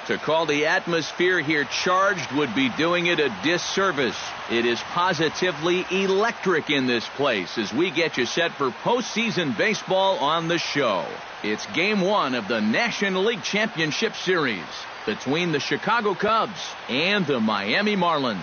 To call the atmosphere here charged would be doing it a disservice. It is positively electric in this place as we get you set for postseason baseball on the show. It's Game 1 of the National League Championship Series between the Chicago Cubs and the Miami Marlins.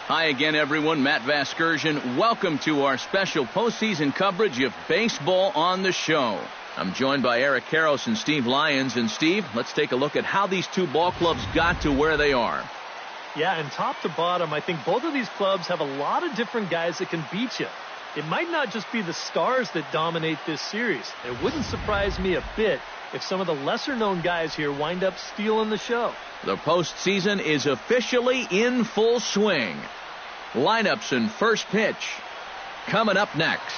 Hi again, everyone. Matt Vasgersian. Welcome to our special postseason coverage of baseball on the show. I'm joined by Eric Karros and Steve Lyons. And Steve, let's take a look at how these two ball clubs got to where they are. Yeah, and top to bottom, I think both of these clubs have a lot of different guys that can beat you. It might not just be the stars that dominate this series. It wouldn't surprise me a bit if some of the lesser-known guys here wind up stealing the show. The postseason is officially in full swing. Lineups and first pitch coming up next.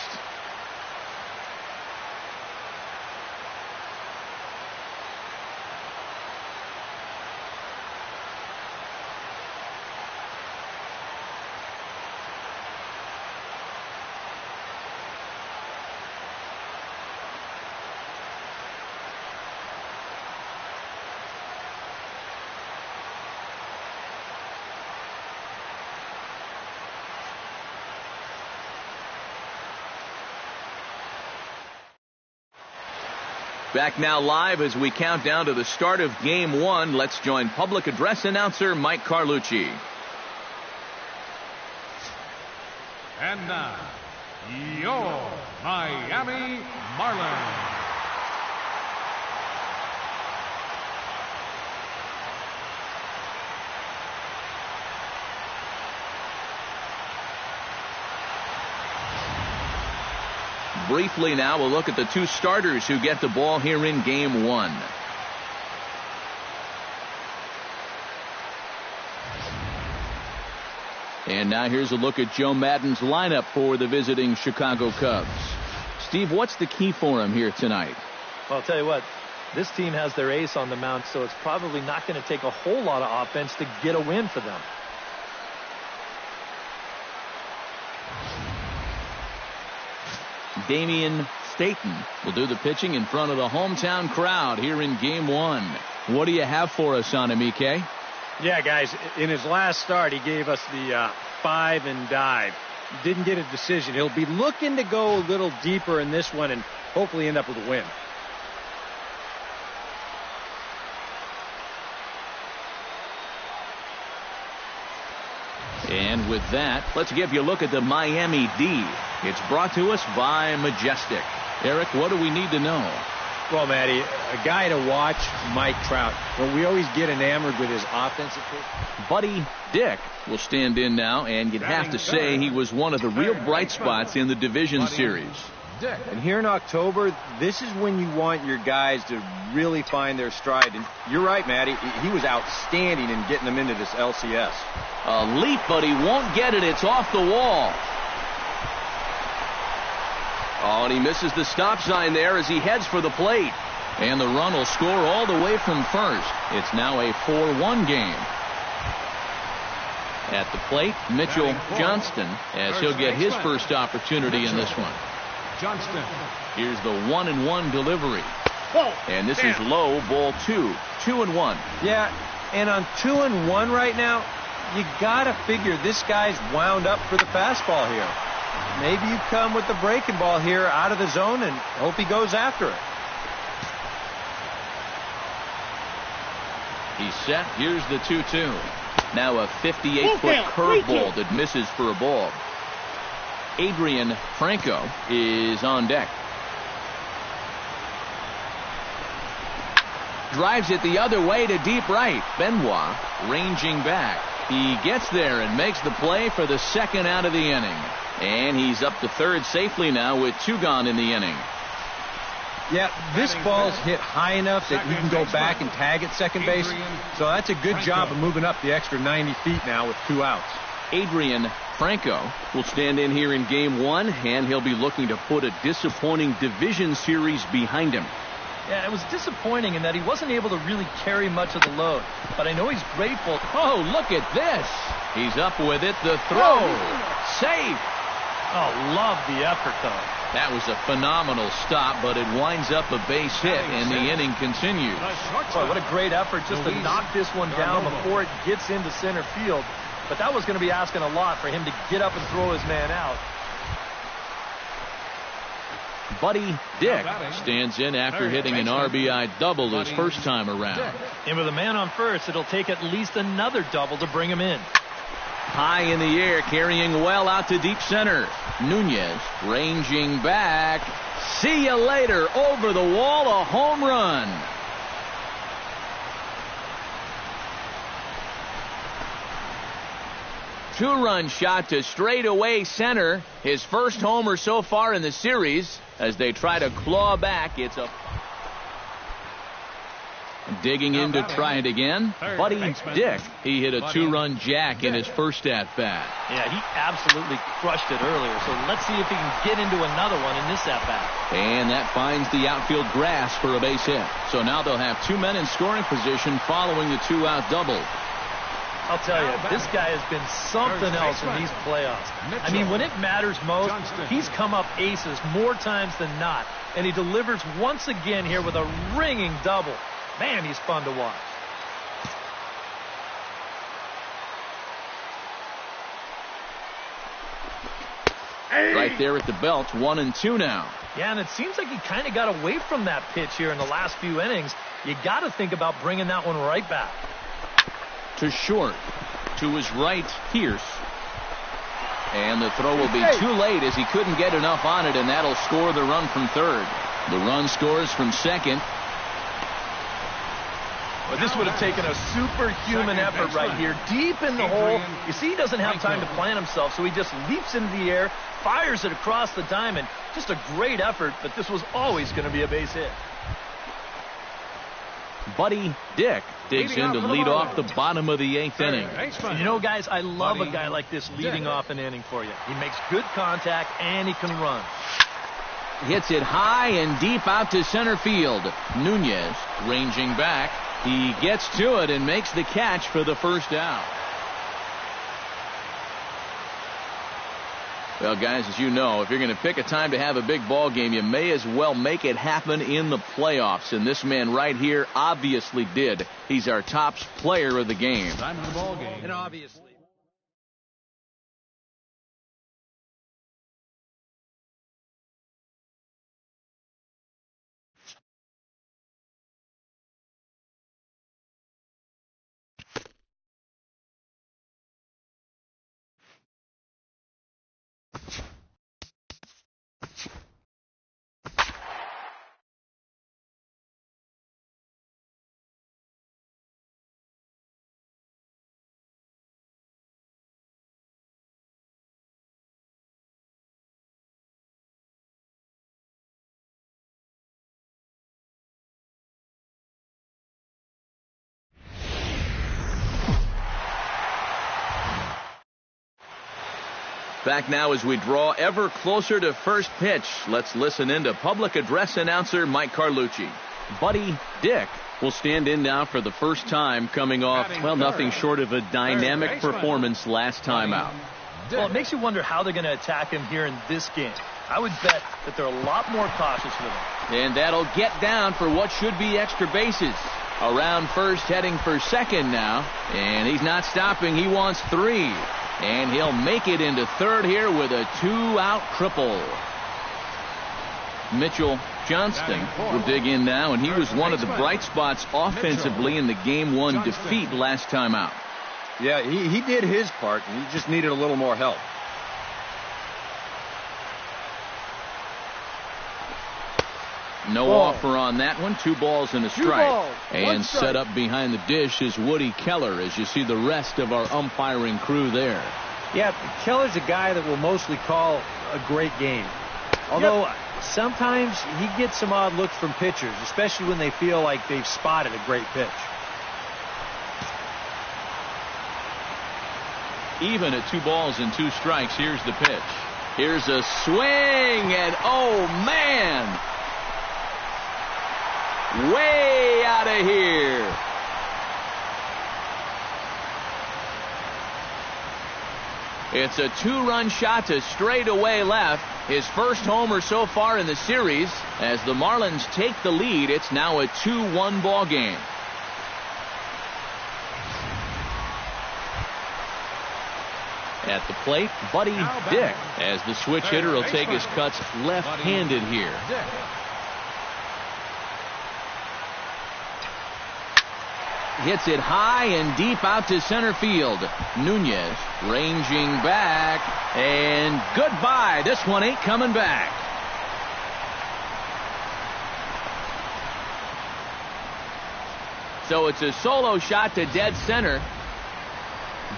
Back now live as we count down to the start of Game 1. Let's join public address announcer Mike Carlucci. And now, your Miami Marlins. Briefly now, we'll look at the two starters who get the ball here in Game 1. And now here's a look at Joe Maddon's lineup for the visiting Chicago Cubs. Steve, what's the key for him here tonight? Well, I'll tell you what, this team has their ace on the mound, so it's probably not going to take a whole lot of offense to get a win for them. Damian Staton will do the pitching in front of the hometown crowd here in Game 1. What do you have for us on him, EK? Yeah, guys, in his last start, he gave us the 5 and dive. Didn't get a decision. He'll be looking to go a little deeper in this one and hopefully end up with a win. And with that, let's give you a look at the Miami D. It's brought to us by Majestic. Eric, what do we need to know? Well, Matty, a guy to watch, Mike Trout. Well, we always get enamored with his offensive pitch. Buddy Dick will stand in now, and you'd have to say he was one of the real bright spots in the division series. And here in October, this is when you want your guys to really find their stride. And you're right, Matty. He was outstanding in getting them into this LCS. A leap, but he won't get it. It's off the wall. Oh, and he misses the stop sign there as he heads for the plate. And the run will score all the way from first. It's now a 4-1 game. At the plate, Mitchell Johnston, as he'll get his first opportunity in this one. Johnston. Here's the 1-1 delivery. And this is low, ball 2. 2-1. Yeah, and on 2-1 right now, you got to figure this guy's wound up for the fastball here. Maybe you come with the breaking ball here out of the zone and hope he goes after it. He's set. Here's the 2-2. Now a 58-foot curveball that misses for a ball. Adrian Franco is on deck. Drives it the other way to deep right. Benoit ranging back. He gets there and makes the play for the second out of the inning. And he's up to third safely now with 2 gone in the inning. Yeah, this ball's hit high enough that you can go back and tag at second base. So that's a good job of moving up the extra 90 feet now with 2 outs. Adrian Franco will stand in here in Game 1, and he'll be looking to put a disappointing division series behind him. Yeah, it was disappointing in that he wasn't able to really carry much of the load. But I know he's grateful. Oh, look at this. He's up with it. The throw. Safe. Oh, love the effort, though. That was a phenomenal stop, but it winds up a base hit, and the inning continues. Boy, what a great effort just to knock this one down before it gets into center field. But that was going to be asking a lot for him to get up and throw his man out. Buddy Dick stands in after hitting an RBI double his first time around. And with a man on first, it'll take at least another double to bring him in. High in the air, carrying well out to deep center. Nunez ranging back. See you later. Over the wall, a home run. Two-run shot to straightaway center. His first homer so far in the series. As they try to claw back, it's a... Digging in to try it again, Buddy Dick. He hit a two-run jack in his first at-bat. Yeah, he absolutely crushed it earlier, so let's see if he can get into another one in this at-bat. And that finds the outfield grass for a base hit. So now they'll have two men in scoring position following the two-out double. I'll tell you, this guy has been something else in these playoffs. I mean, when it matters most, he's come up aces more times than not, and he delivers once again here with a ringing double. Man, he's fun to watch. Right there at the belt, 1-2 now. Yeah, and it seems like he kind of got away from that pitch here in the last few innings. You got to think about bringing that one right back. To short, to his right, Pierce. And the throw will be too late as he couldn't get enough on it, and that'll score the run from third. The run scores from second. Well, this would have taken a superhuman effort right here, deep in the hole. You see, he doesn't have time to plan himself, so he just leaps into the air, fires it across the diamond. Just a great effort, but this was always going to be a base hit. Buddy Dick digs in to lead off the bottom of the 8th inning. You know, guys, I love a guy like this leading off an inning for you. He makes good contact, and he can run. Hits it high and deep out to center field. Nunez ranging back. He gets to it and makes the catch for the first out. Well, guys, as you know, if you're going to pick a time to have a big ball game, you may as well make it happen in the playoffs. And this man right here obviously did. He's our top player of the game. Time of the ball game. And obviously. Back now as we draw ever closer to first pitch. Let's listen in to public address announcer Mike Carlucci. Buddy Dick will stand in now for the first time, coming off, well, nothing short of a dynamic performance last time out. Well, it makes you wonder how they're going to attack him here in this game. I would bet that they're a lot more cautious with him. And that'll get down for what should be extra bases. Around first, heading for second now. And he's not stopping. He wants 3. And he'll make it into third here with a 2-out triple. Mitchell Johnston will dig in now, and he was one of the bright spots offensively in the Game 1 defeat last time out. Yeah, he did his part, and he just needed a little more help. No offer on that one. 2 balls and a strike. And set up behind the dish is Woody Keller, as you see the rest of our umpiring crew there. Yeah, Keller's a guy that will mostly call a great game. Although sometimes he gets some odd looks from pitchers, especially when they feel like they've spotted a great pitch. Even at 2 balls and 2 strikes, here's the pitch. Here's a swing, and oh, man! Way out of here. It's a 2-run shot to straightaway left. His first homer so far in the series. As the Marlins take the lead, it's now a 2-1 ball game. At the plate, Buddy Dick, as the switch hitter will take his cuts left-handed here. Hits it high and deep out to center field. Nunez ranging back, and goodbye. This one ain't coming back. So it's a solo shot to dead center.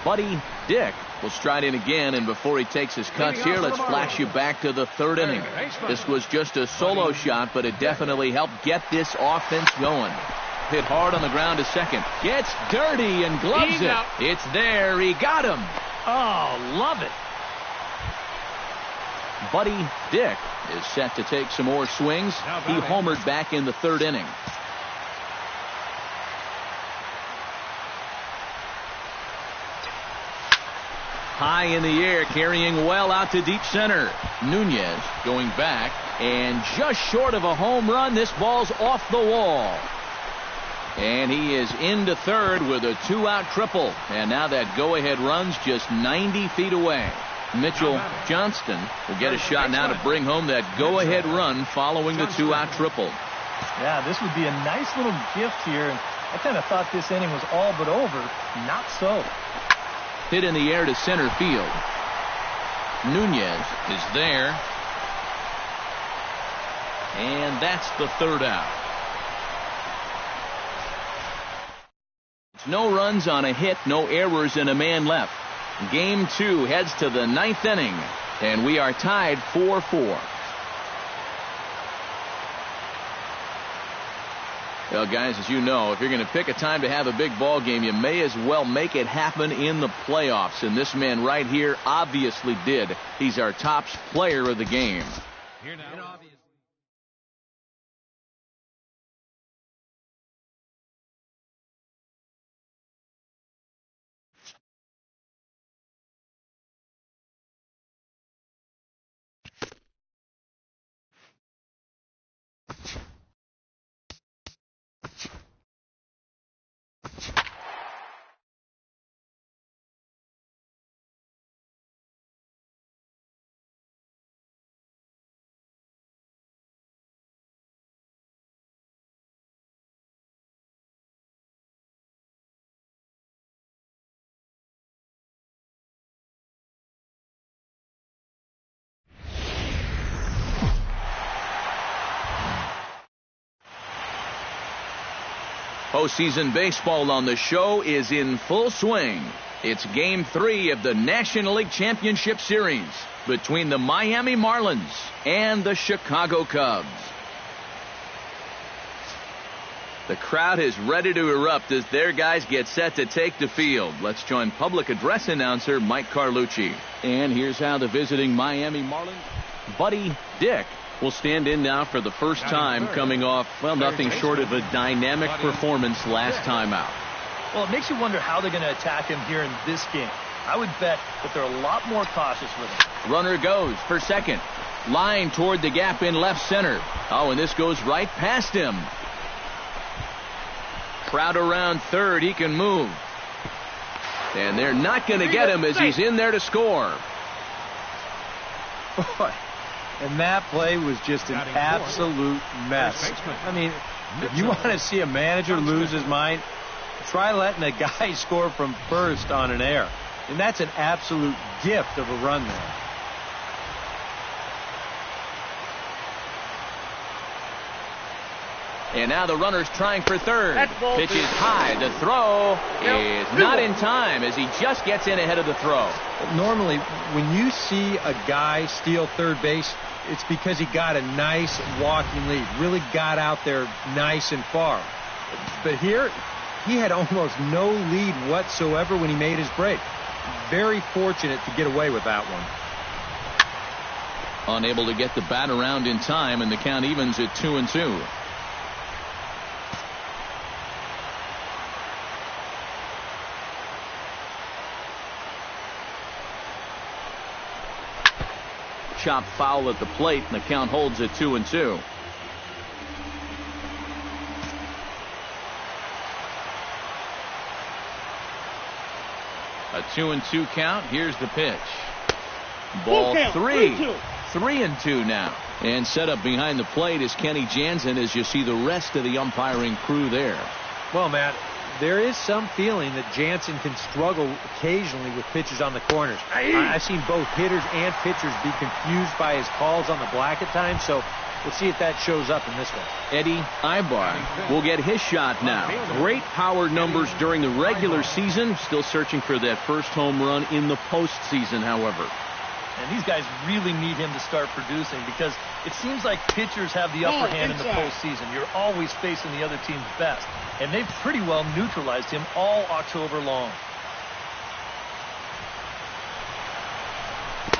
Buddy Dick will stride in again, and before he takes his cuts here, let's flash you back to the third inning. This was just a solo shot, but it definitely helped get this offense going. Hit hard on the ground to second. Gets dirty and gloves it. It's there. He got him. Oh, love it. Buddy Dick is set to take some more swings. He homered back in the third inning. High in the air, carrying well out to deep center. Nunez going back, and just short of a home run. This ball's off the wall. And he is into third with a 2-out triple. And now that go-ahead run's just 90 feet away. Mitchell Johnston will get a shot now to bring home that go-ahead run following the 2-out triple. Yeah, this would be a nice little gift here. And I kind of thought this inning was all but over. Not so. Hit in the air to center field. Nunez is there. And that's the third out. No runs on a hit, no errors, and a man left. Game 2 heads to the 9th inning, and we are tied 4-4. Well, guys, as you know, if you're going to pick a time to have a big ball game, you may as well make it happen in the playoffs. And this man right here obviously did. He's our top player of the game. Here now. Postseason baseball on the show is in full swing. It's Game 3 of the National League Championship Series between the Miami Marlins and the Chicago Cubs. The crowd is ready to erupt as their guys get set to take the field. Let's join public address announcer Mike Carlucci. And here's how the visiting Miami Marlins, Buddy Dick, will stand in now for the first time, coming off, well, nothing short of a dynamic performance last time out. Well, it makes you wonder how they're going to attack him here in this game. I would bet that they're a lot more cautious with him. Runner goes for second. Line toward the gap in left center. Oh, and this goes right past him. Crowd around third. He can move. And they're not going to get him as he's in there to score. Boy. And that play was just an absolute mess. I mean, if you want to see a manager lose his mind, try letting a guy score from first on an error. And that's an absolute gift of a run there. And now the runner's trying for third. Pitch is high. The throw is not in time as he just gets in ahead of the throw. Normally, when you see a guy steal third base, it's because he got a nice walking lead, really got out there nice and far. But here, he had almost no lead whatsoever when he made his break. Very fortunate to get away with that one. Unable to get the bat around in time, and the count evens at 2-2. Chopped foul at the plate, and the count holds at 2-2. A 2-2 count. Here's the pitch. Ball 3. 3-2 now. And set up behind the plate is Kenny Jansen as you see the rest of the umpiring crew there. Well, Matt, there is some feeling that Jansen can struggle occasionally with pitches on the corners. I've seen both hitters and pitchers be confused by his calls on the black at times, so we'll see if that shows up in this one. Eddie Ibar will get his shot now. Great power numbers during the regular season. Still searching for that first home run in the postseason, however. And these guys really need him to start producing because it seems like pitchers have the upper hand in the postseason. You're always facing the other team's best. And they've pretty well neutralized him all October long.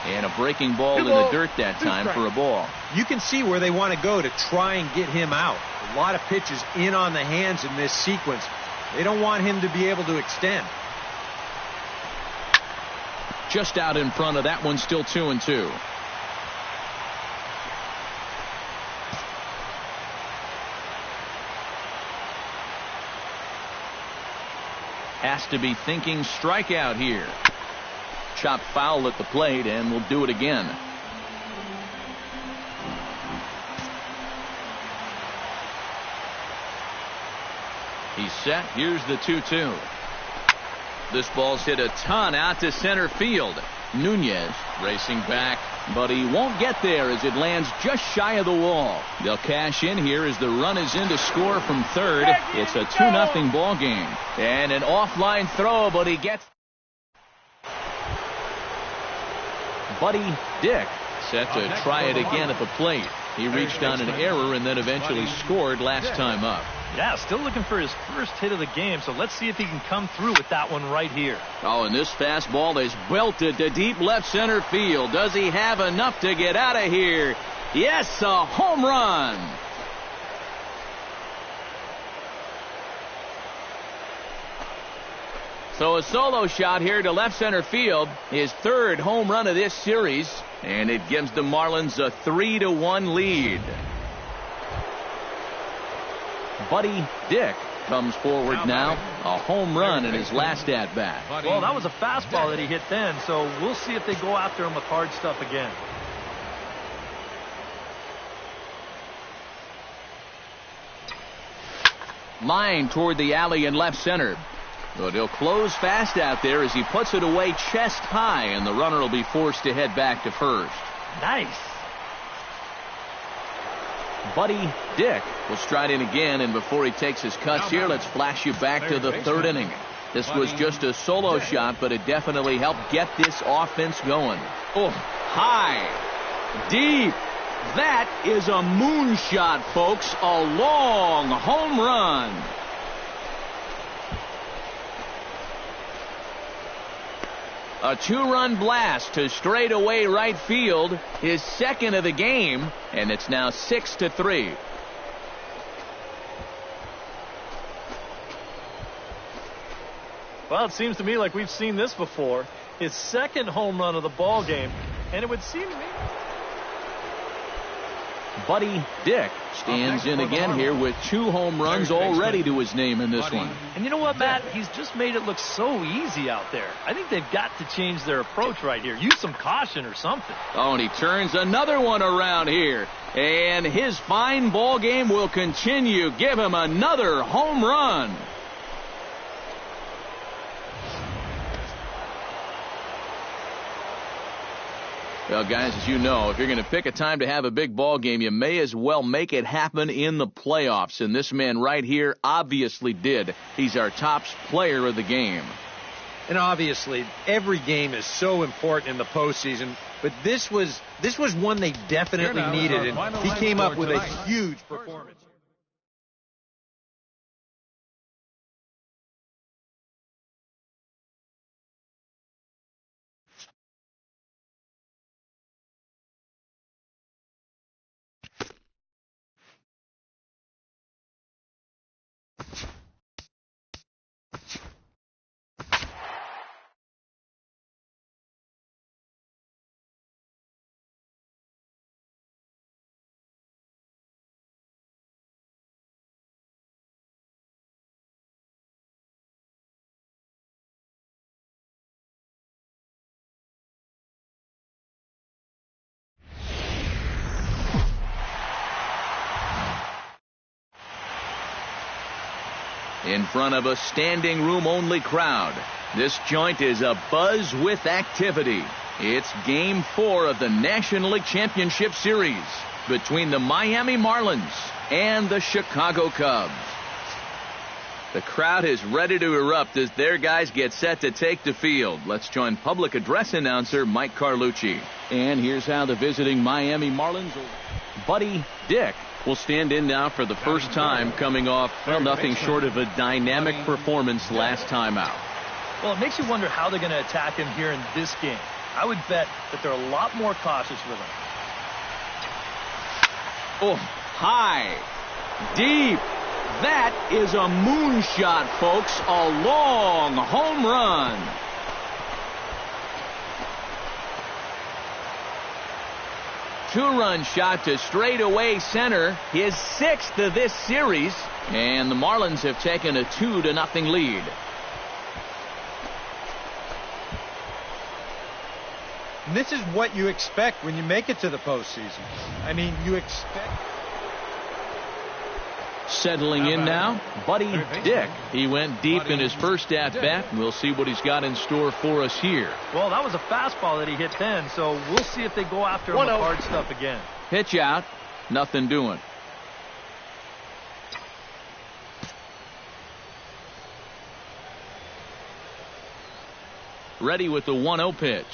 And a breaking ball in the dirt that time for a ball. You can see where they want to go to try and get him out. A lot of pitches in on the hands in this sequence. They don't want him to be able to extend. Just out in front of that one, still 2-2. Has to be thinking strikeout here. Chopped foul at the plate, and we'll do it again. He's set. Here's the 2-2. This ball's hit a ton out to center field. Nunez racing back, but he won't get there as it lands just shy of the wall. They'll cash in here as the run is in to score from third. It's a 2-0 ball game. And an offline throw, but he gets... Buddy Dick set to try it again at the plate. He reached on an error and then eventually scored last time up. Yeah, still looking for his first hit of the game, so let's see if he can come through with that one right here. Oh, and this fastball is belted to deep left center field. Does he have enough to get out of here? Yes, a home run. So a solo shot here to left center field, his third home run of this series, and it gives the Marlins a 3-1 lead. Buddy Dick comes forward now, a home run in his last at-bat. Well, that was a fastball that he hit then, so we'll see if they go after him with hard stuff again. Line toward the alley in left center. But he'll close fast out there as he puts it away chest high, and the runner will be forced to head back to first. Nice. Buddy Dick will stride in again, and before he takes his cuts here, let's flash you back to the third inning. This was just a solo shot, but it definitely helped get this offense going. Oh, high, deep. That is a moonshot, folks. A long home run. A two-run blast to straightaway right field, his second of the game, and it's now 6-3. Well, it seems to me like we've seen this before. His second home run of the ball game, and it would seem to me. Buddy Dick stands in again here with 2 home runs already to his name in this one. And you know what, Matt? He's just made it look so easy out there. I think they've got to change their approach right here. Use some caution or something. Oh, and he turns another one around here. And his fine ball game will continue. Give him another home run. Well, guys, as you know, if you're going to pick a time to have a big ball game, you may as well make it happen in the playoffs. And this man right here obviously did. He's our top player of the game. And obviously, every game is so important in the postseason. But this was one they definitely needed, and he came up with a huge performance. in front of a standing room only crowd. This joint is abuzz with activity. It's Game 4 of the National League Championship Series between the Miami Marlins and the Chicago Cubs. The crowd is ready to erupt as their guys get set to take the field. Let's join public address announcer Mike Carlucci. And here's how the visiting Miami Marlins, Buddy Dick, will stand in now for the first time, coming off, well, nothing short of a dynamic performance last time out. Well, it makes you wonder how they're going to attack him here in this game. I would bet that they're a lot more cautious with him. Oh, high, deep. That is a moonshot, folks. A long home run. Two-run shot to straightaway center. His 6th of this series. And the Marlins have taken a 2-0 lead. And this is what you expect when you make it to the postseason. I mean, you expect... Settling in now, Buddy Dick. He went deep in his first at-bat. We'll see what he's got in store for us here. Well, that was a fastball that he hit then, so we'll see if they go after him with hard stuff again. Pitch out, nothing doing. Ready with the 1-0 pitch.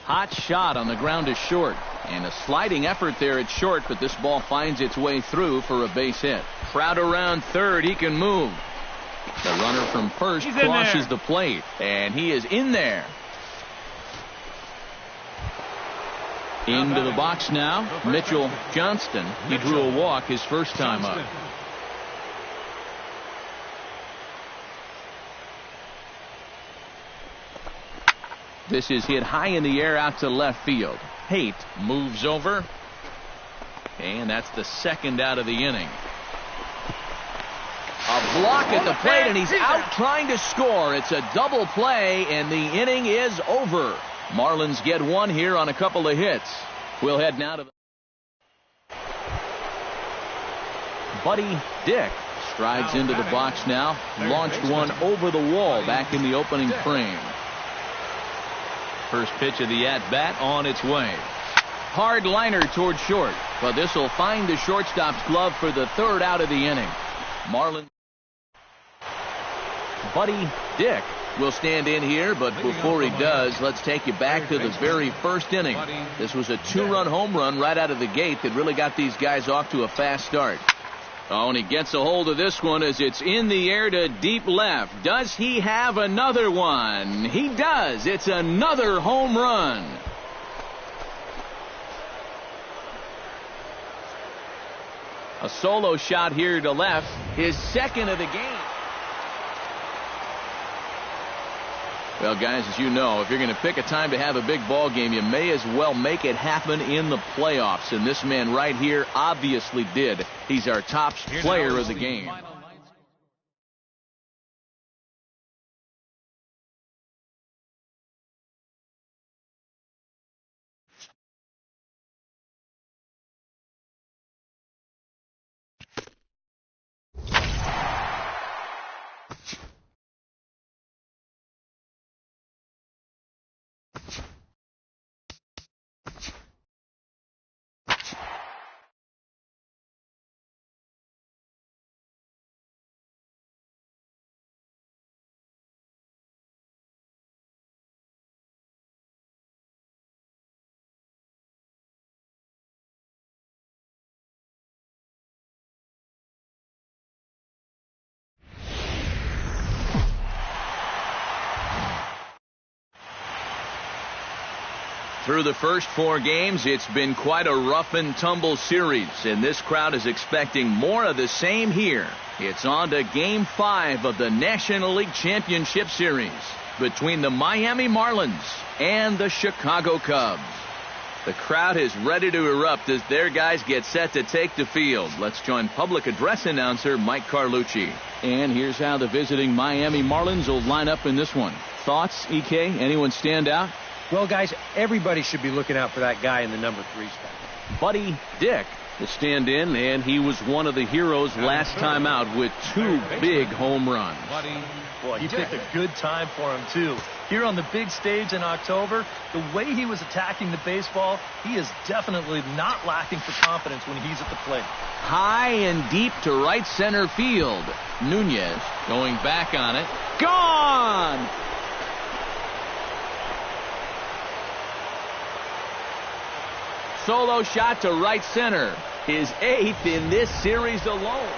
Hot shot on the ground is short. And a sliding effort there at short, but this ball finds its way through for a base hit. Crowd around third. He can move. The runner from first crosses the plate, and he is in there. Into the box now, Mitchell Johnston. He drew a walk his first time up. This is hit high in the air out to left field. Haight moves over, and that's the second out of the inning. A block at the plate, and he's out trying to score. It's a double play, and the inning is over. Marlins get one here on a couple of hits. We'll head now to the... Buddy Dick strides into the box now. Launched one over the wall back in the opening frame. First pitch of the at-bat on its way. Hard liner toward short, but this will find the shortstop's glove for the third out of the inning. Marlins. Buddy Dick will stand in here, but before he does, let's take you back to the very first inning. This was a 2-run home run right out of the gate that really got these guys off to a fast start. Oh, and he gets a hold of this one as it's in the air to deep left. Does he have another one? He does. It's another home run. A solo shot here to left. His second of the game. Well, guys, as you know, if you're going to pick a time to have a big ball game, you may as well make it happen in the playoffs. And this man right here obviously did. He's our top player of the game. Through the first 4 games, it's been quite a rough and tumble series, and this crowd is expecting more of the same here. It's on to Game 5 of the National League Championship Series between the Miami Marlins and the Chicago Cubs. The crowd is ready to erupt as their guys get set to take the field. Let's join public address announcer Mike Carlucci. And here's how the visiting Miami Marlins will line up in this one. Thoughts, EK? Anyone stand out? Well, guys, everybody should be looking out for that guy in the number 3 spot. Buddy Dick will stand in, and he was one of the heroes last time out with 2 big home runs. Well, he picked a good time for him, too. Here on the big stage in October, the way he was attacking the baseball, he is definitely not lacking for confidence when he's at the plate. High and deep to right center field. Nunez going back on it. Gone! Solo shot to right center. His 8th in this series alone.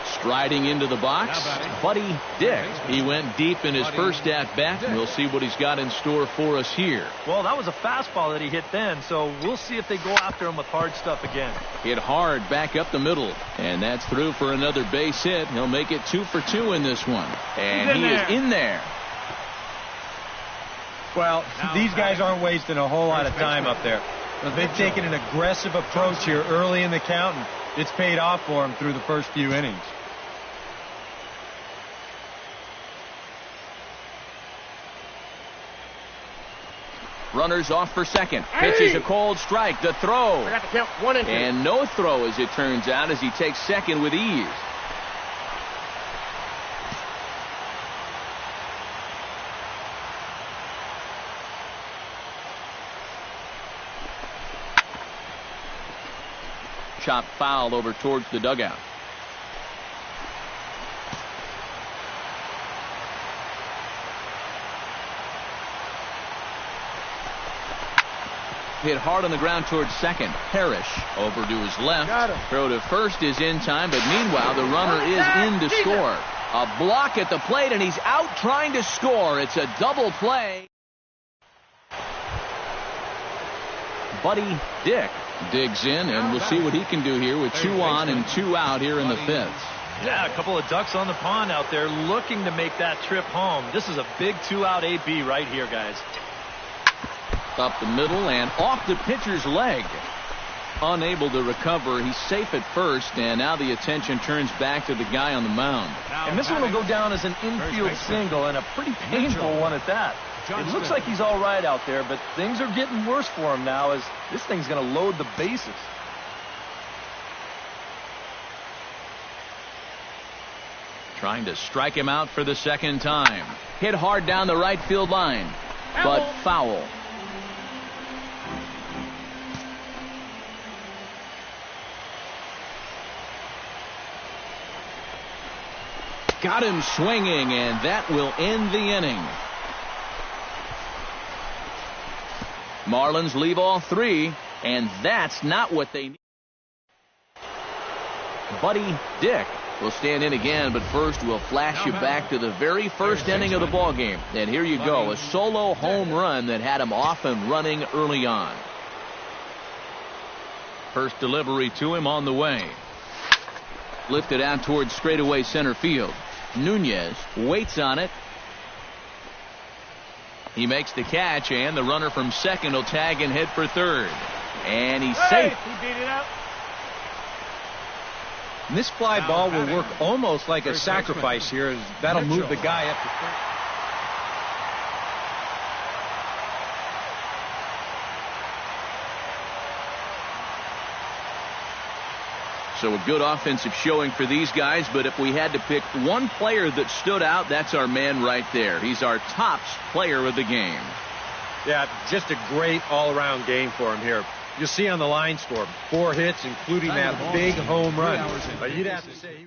Striding into the box, Buddy Dick. He went deep in his first at-bat. We'll see what he's got in store for us here. Well, that was a fastball that he hit then, so we'll see if they go after him with hard stuff again. Hit hard back up the middle, and that's through for another base hit. He'll make it 2 for 2 in this one. And he is in there. Well, these guys aren't wasting a whole lot of time up there. They've taken an aggressive approach here early in the count, and it's paid off for them through the first few innings. Runners off for second. Pitches a cold strike. The throw. I got to count 1 and 2. And no throw, as it turns out, as he takes second with ease. Chop foul over towards the dugout. Hit hard on the ground towards second. Parrish over to his left. Throw to first is in time, but meanwhile the runner is in to score. A block at the plate, and he's out trying to score. It's a double play. Buddy Dick digs in, and we'll see what he can do here with 2 on and 2 out here in the 5th. Yeah, a couple of ducks on the pond out there looking to make that trip home. This is a big 2-out AB right here, guys. Up the middle and off the pitcher's leg. Unable to recover. He's safe at first, and now the attention turns back to the guy on the mound. And this one will go down as an infield single, and a pretty painful one at that. It looks like he's all right out there, but things are getting worse for him now as this thing's going to load the bases. Trying to strike him out for the second time. Hit hard down the right field line, but foul. Got him swinging, and that will end the inning. Marlins leave all 3, and that's not what they need. Buddy Dick will stand in again, but first we'll flash you back to the very first inning of the ball game. And here you go, a solo home run that had him off and running early on. First delivery to him on the way. Lifted out towards straightaway center field. Nunez waits on it. He makes the catch, and the runner from second will tag and head for third. And he's safe. He beat it up. And this fly ball will work almost like a sacrifice here, as that'll move the guy up to third. So a good offensive showing for these guys, but if we had to pick one player that stood out, that's our man right there. He's our top player of the game. Yeah, just a great all-around game for him here. You see on the line score, 4 hits, including that big home run. But you'd have to say